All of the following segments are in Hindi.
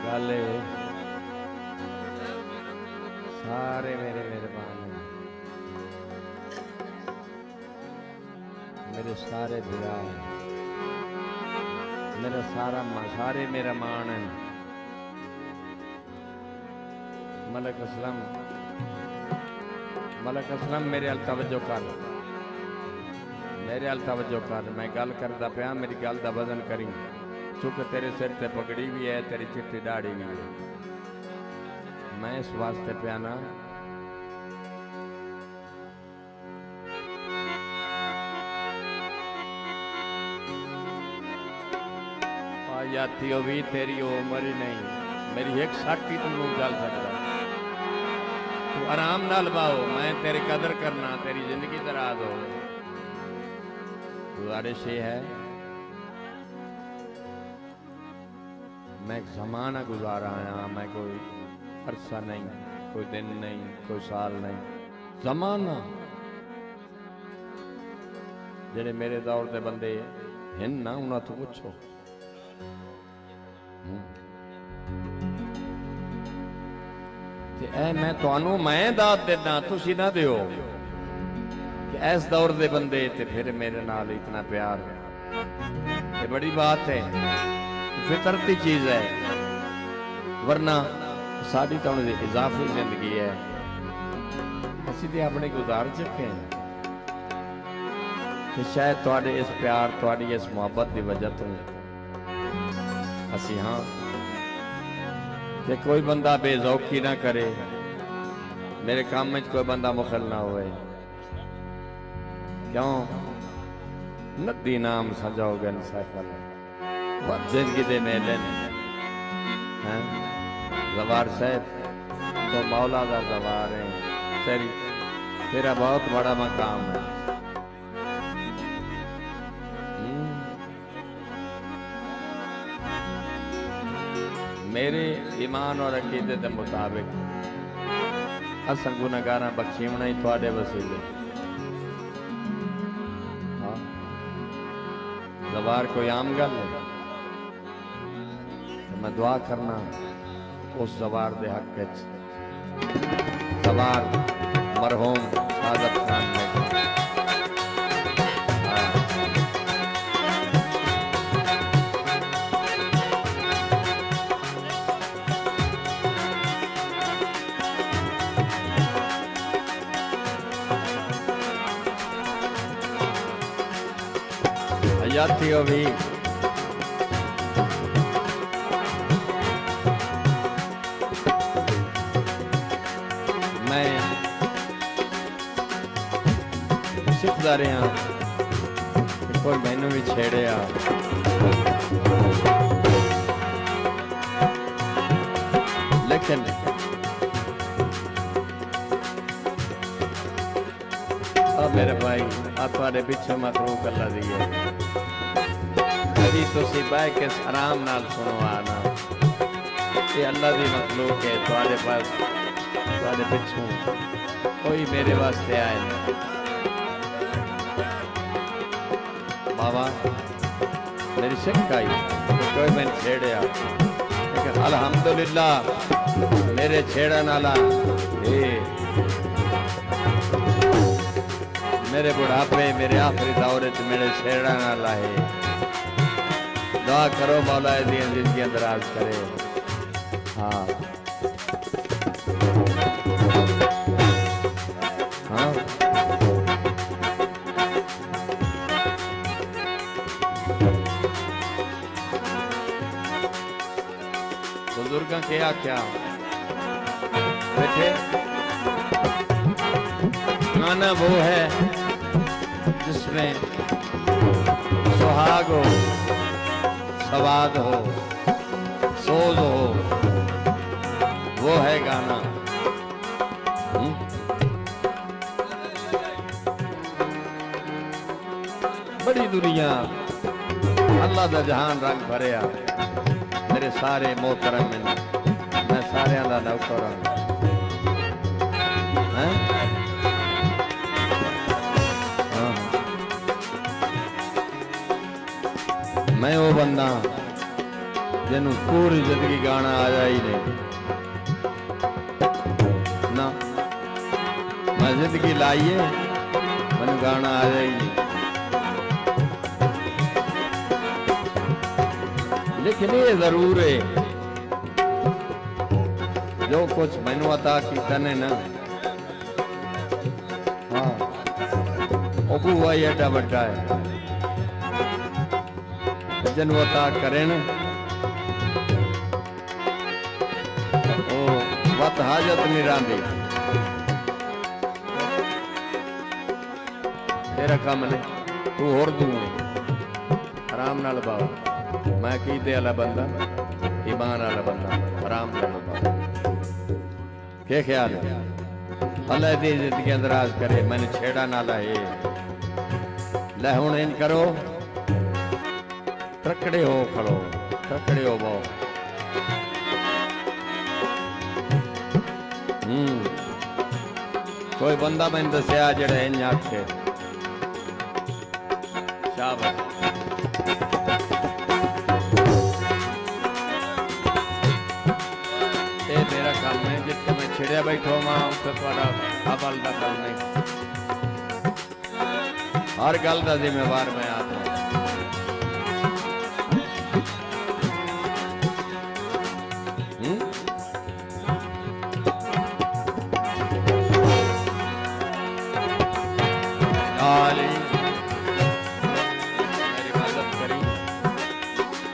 गल सारे मेरे मेहरबान हैं, मेरे सारे भिरा हैं, मेरा सारे मेरा मान है। मलक असलम मेरे अल तवज्जो कर, मेरे अल तवज्जो कर। मैं गल करदा पिया, मेरी गल दा वजन करी, चूंकि तेरे सिर ते पगड़ी भी है, तेरी चिट्टी दाढ़ी भी है। मैं इस वास्ते पिया ना जाती हो भी, तेरी उम्र ही नहीं, मेरी एक साथी तू नहीं चल सकता। तू आराम नाल बाओ, मैं तेरी कदर करना, तेरी जिंदगी दराज हो। गुजारिश ये है, मैं एक जमाना गुजारा आया, मैं कोई अरसा नहीं, कोई दिन नहीं, कोई साल नहीं, जमाना। जेड़े मेरे दौर के बंदे हैं ना, उन्होंने तो पूछो। मैं तुहानू मैं दात देना, तुसी ना दियो कि इस दौर के बंदे ते फिर मेरे नाल इतना प्यार, ये बड़ी बात है, फितरती चीज है। वरना साड़ी तो इजाफी जिंदगी है, असी तो अपने गुजार चुके हैं। तो शायद तुहाडे इस प्यार, तुहाडी इस मुहब्बत की वजह तो असी हाँ कि कोई बंदा बेजौकी ना करे, मेरे काम में कोई बंदा मुखल ना होए। क्यों नदी नाम सजाओगे सैफल, जिंदगी दे मेले हैं। जवार साहब तो मौला का जवार है, तेरा बहुत बड़ा मकाम है। मेरे ईमान और अकीदे के मुताबिक असा गुनाहगारा बख्शीवना ही थोड़े वसीले। हाँ जवार कोई आम गल है, तो मैं दुआ करना उस जवार दे हक जवार मरहूम सादत खान ने जाती हो भी। मैं सिखदा रहा कि कोई मैनू भी छेड़े आ, लेकिन मेरे भाई आपके पिछे मखलूक अल्लाह दी है, कभी तुसी बह के आराम नाल सुनो आना, ये अल्लाह दी मखलूक है। तुम्हारे पास तुम्हारे पिछू कोई मेरे वास्ते आए नहीं। बाबा मेरी सिख आई तो कोई मैंने छेड़िया, लेकिन अल्हम्दुलिल्लाह मेरे छेड़न वाला मेरे बुढ़ापे, मेरे आखिरी दौरे च मेरे छेड़न वाला है। दुआ करो मौला दी जिंदगी दराज करे। हाँ हाँ बुजुर्ग के आख्या बैठे, गाना वो है जिसमें सुहाग हो, सवाद हो, सोज हो, वो है गाना। बड़ी दुनिया अल्लाह दा जहान रंग भरिया, मेरे सारे मोहतरम में मैं सारे दा नौकर हाँ। मैं वो बंदा जिन्हों पूरी जिंदगी गाना आया ही नहीं ना, मैं जिंदगी लाइए मैंने गाना आया ही नहीं। लेकिन ये जरूर है जो कुछ मैनू अता किया ने ना, हाँ वो ही एडा बड़ा है जिन्हू अता करे ना वो वत हाजत नहीं रही। तेरा काम ने तू होर दूं आराम नाल बाबा, मैं कीते वाला बंदा ईमान वाला बंदा आराम नाल बाबा। क्या ख्याल है? अल्लाह दी जिंदगी अंदराज करे, मैंने छेड़ा ना लाए। ले हुण इन करो तकड़े हो खड़ो, तकड़े हो बो। कोई बंदा मैंने दसिया जेड़ा इंज आखे शाबाश। ये तेरा काम है, जिथे मैं छिड़िया बैठो मां उसे थोड़ा अबल का गल नहीं, हर गल का जिम्मेवार मैं आप हूं। मेरी मदद करी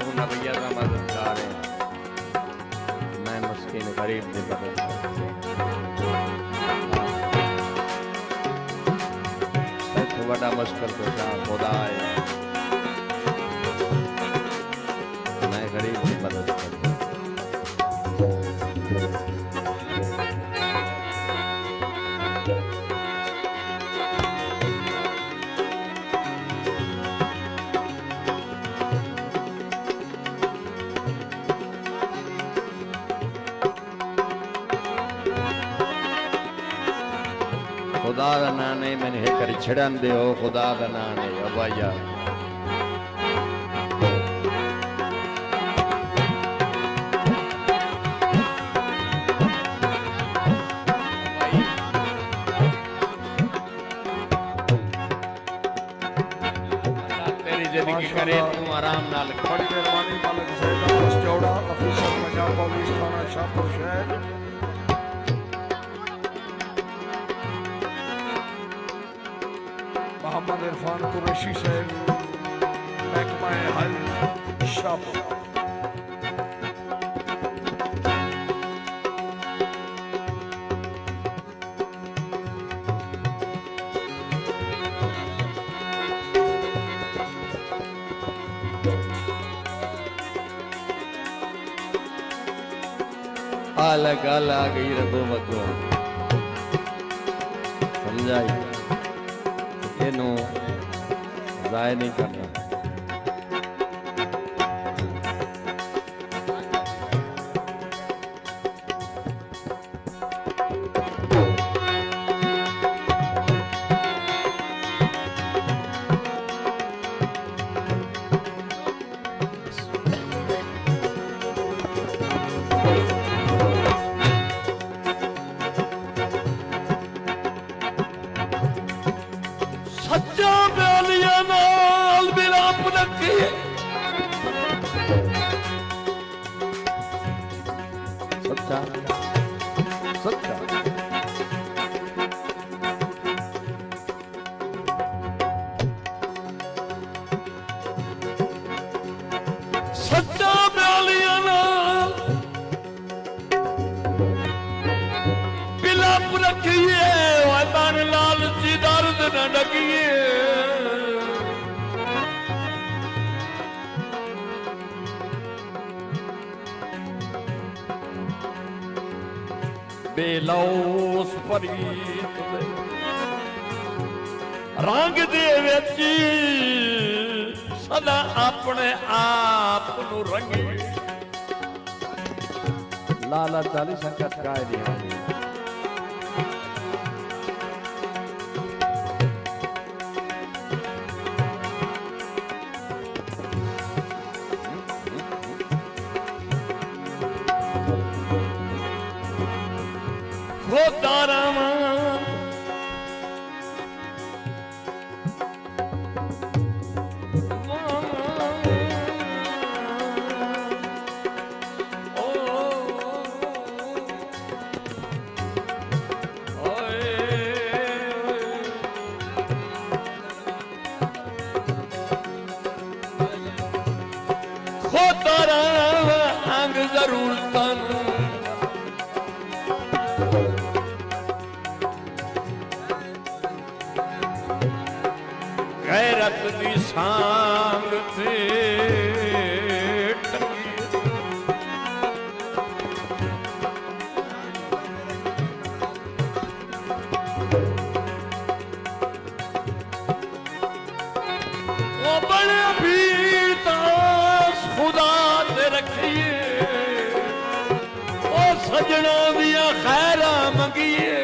तू ना भैया का मददगार है, मैं मुस्किन गरीब की मदद तो बड़ा मुश्किल तो खुदा है, मैं गरीब की मदद करूं। खुदा का ना नहीं मैंने एक करी छिड़न दे हो, खुदा का ना नहीं ओ भैया। तेरी जिंदगी करे तू आराम नाल। बड़ी मेहरबानी मालिक साहब चौड़ा ऑफिसर पंजाब पुलिस थाना शाहपुर शहर। मोहम्मद इरफान कुरैशी साहब महकमा हल शाहपुर। गल आ गई रबो मतो समझाई, इनू जाय नहीं करना। सच्चा ब्यालिया नाल मिलाप रखी, सच्चा सच्चा सच्चा ब्यालिया नाल मिलाप रखिए, वतन लालची दर्द न डकिए। बेलौस परीत रंग दे विच सदा अपने आप नू रंगी। लाला चाली संकट काय दी ਖੋਦਾ ਰਵਾਂ गैरत दी सांग ते वो बड़े भीड़ तास खुदा ते रखिए ओ सजना दिया खैरा मंगिए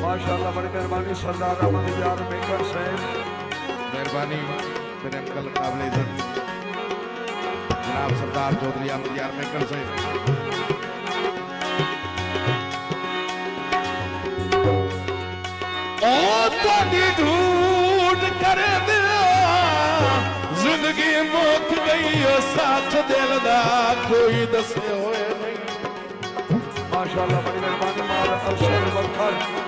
माशाअल्लाह बड़ी मेहरबानी सरदार अहमद यार मेकर साहब मेहरबानी मेरे अंकल काबिल इज्जत जनाब सरदार चौधरी अहमद यार मेकर साहब ओ ताड़ी ढूंढ कर दिया जिंदगी मुक गई साथ दिल दा कोई दसे होए नहीं माशाअल्लाह बड़ी मेहरबानी माल अरशद बरखर